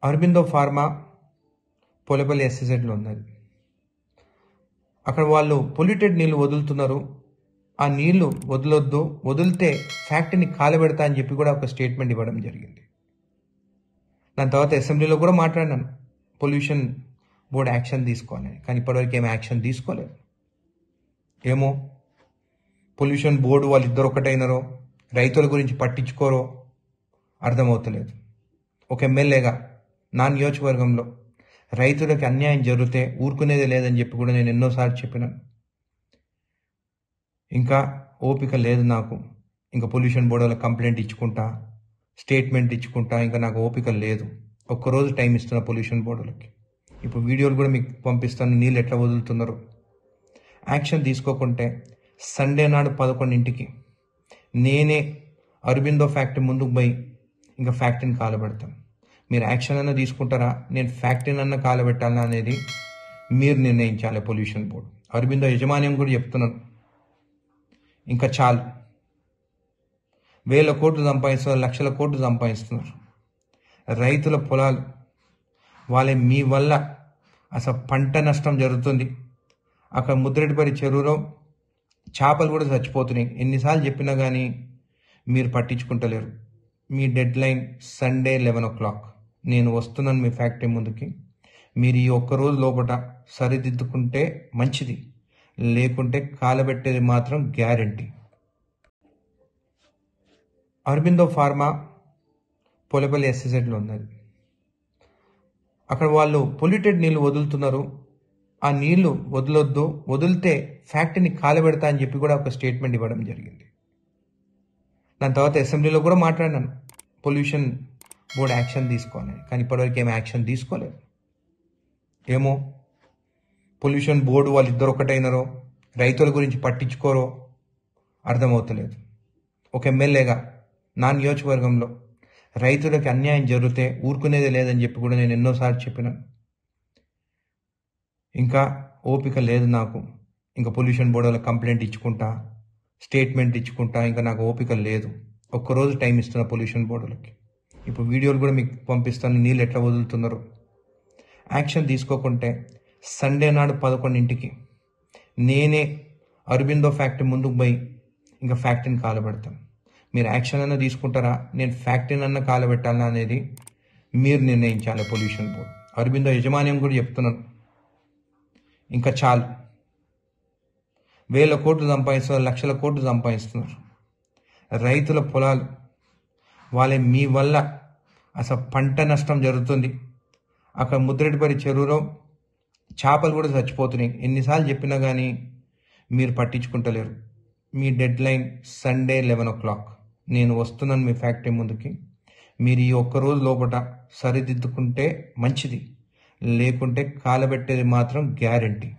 Aurobindo pharma Polepally ఎస్ఎజెడ్లో ఉన్నది. అక్కడ వాళ్ళు పొల్యూటెడ్ నీళ్లు వదులుతున్నారు. ఆ నీళ్లు వదలొద్దు, వదిలితే ఫ్యాక్టరీని కాలబెడతా అని చెప్పి కూడా ఒక స్టేట్మెంట్ ఇవ్వడం జరిగింది. దాని తర్వాత అసెంబ్లీలో కూడా మాట్లాడినాను, పొల్యూషన్ బోర్డు యాక్షన్ తీసుకోవాలని. కానీ ఇప్పటివరకు ఏమి యాక్షన్ తీసుకోలేదు. ఏమో పొల్యూషన్ బోర్డు వాళ్ళు ఇద్దరు ఒకటైనరో, రైతుల గురించి పట్టించుకోరో అర్థమవుతలేదు. ఒక ఎమ్మెల్యేగా నా నియోజకవర్గంలో రైతులకు అన్యాయం జరిగితే ఊరుకునేదే లేదని చెప్పి కూడా నేను ఎన్నోసార్లు చెప్పినాను. ఇంకా ఓపిక లేదు నాకు. ఇంకా పొల్యూషన్ బోర్డులో కంప్లైంట్ ఇచ్చుకుంటా, స్టేట్మెంట్ ఇచ్చుకుంటా, ఇంకా నాకు ఓపిక లేదు. ఒక్కరోజు టైం ఇస్తున్నా పొల్యూషన్ బోర్డులకి. ఇప్పుడు వీడియోలు కూడా మీకు పంపిస్తాను, నీళ్ళు ఎట్లా వదులుతున్నారో. యాక్షన్ తీసుకోకుంటే సండే నాడు 11ంటికి నేనే అరబిందో ఫ్యాక్టరీ ముందుకు పోయి ఇంకా ఫ్యాక్టరీని కాలబెడతాను. మీరు యాక్షన్ అన్నా తీసుకుంటారా, నేను ఫ్యాక్టరీని అన్నా కాలబెట్టాలన్నా అనేది మీరు నిర్ణయించాలి. పొల్యూషన్ బోర్డు అరబిందో యజమాన్యం కూడా చెప్తున్నాను, ఇంకా చాలు. 1000 కోట్లు సంపాదిస్తున్నారు, లక్షల కోట్లు సంపాదిస్తున్నారు. రైతుల పొలాలు మీ వల్ల అసలు పంట నష్టం జరుగుతుంది. అక్కడ ముద్రెడ్డిపల్లి చెరువులో చేపలు కూడా చచ్చిపోతున్నాయి. ఎన్నిసార్లు చెప్పినా కానీ మీరు పట్టించుకుంటలేరు. మీ డెడ్ లైన్ సండే 11 o'clock. నేను వస్తున్నాను మీ ఫ్యాక్టరీ ముందుకి. మీరు ఈ ఒక్కరోజు లోపల సరిదిద్దుకుంటే మంచిది, లేకుంటే కాలబెట్టేది మాత్రం గ్యారంటీ. అరబిందో ఫార్మా పొలపల్లి ఎస్ఎజెడ్లో ఉన్నది. అక్కడ వాళ్ళు పొల్యూటెడ్ నీళ్లు వదులుతున్నారు. ఆ నీళ్లు వదలొద్దు, వదిలితే ఫ్యాక్టరీని కాలబెడతా అని చెప్పి కూడా ఒక స్టేట్మెంట్ ఇవ్వడం జరిగింది. దాని తర్వాత అసెంబ్లీలో కూడా మాట్లాడినాను, పొల్యూషన్ బోర్డు యాక్షన్ తీసుకోవాలని. కానీ ఇప్పటివరకు ఏమి యాక్షన్ తీసుకోలేదు. ఏమో పొల్యూషన్ బోర్డు వాళ్ళు ఇద్దరు ఒకటైనరో, రైతుల గురించి పట్టించుకోరో అర్థమవుతలేదు. ఒక ఎమ్మెల్యేగా నా నియోజకవర్గంలో రైతులకు అన్యాయం జరిగితే ఊరుకునేదే లేదని చెప్పి కూడా నేను ఎన్నోసార్లు చెప్పినాను. ఇంకా ఓపిక లేదు నాకు. ఇంకా పొల్యూషన్ బోర్డులో కంప్లైంట్ ఇచ్చుకుంటా, స్టేట్మెంట్ ఇచ్చుకుంటా, ఇంకా నాకు ఓపిక లేదు. ఒక్కరోజు టైం ఇస్తున్నా పొల్యూషన్ బోర్డులకి. ఇప్పుడు వీడియోలు కూడా మీకు పంపిస్తాను, నీళ్ళు ఎట్లా వదులుతున్నారో. యాక్షన్ తీసుకోకుంటే సండే నాడు 11ంటికి నేనే అరబిందో ఫ్యాక్టరీ ముందుకు పోయి ఇంకా ఫ్యాక్టరీని కాలబెడతాను. మీరు యాక్షన్ అన్నా తీసుకుంటారా, నేను ఫ్యాక్టరీని అన్నా కాలబెట్టాలన్నా అనేది మీరు నిర్ణయించాలి. పొల్యూషన్ బోర్డు అరబిందో యజమాన్యం కూడా చెప్తున్నాను, ఇంకా చాలు. 1000 కోట్లు సంపాదిస్తున్నారు, లక్షల కోట్లు సంపాదిస్తున్నారు. రైతుల పొలాలు మీ వల్ల అసలు పంట నష్టం జరుగుతుంది. అక్కడ ముద్రెడ్డిపల్లి చెరువులో చేపలు కూడా చచ్చిపోతున్నాయి. ఎన్నిసార్లు చెప్పినా కానీ మీరు పట్టించుకుంటలేరు. మీ డెడ్ లైన్ సండే 11 o'clock. నేను వస్తున్నాను మీ ఫ్యాక్టరీ ముందుకి. మీరు ఈ ఒక్కరోజు లోపల సరిదిద్దుకుంటే మంచిది, లేకుంటే కాలబెట్టేది మాత్రం గ్యారంటీ.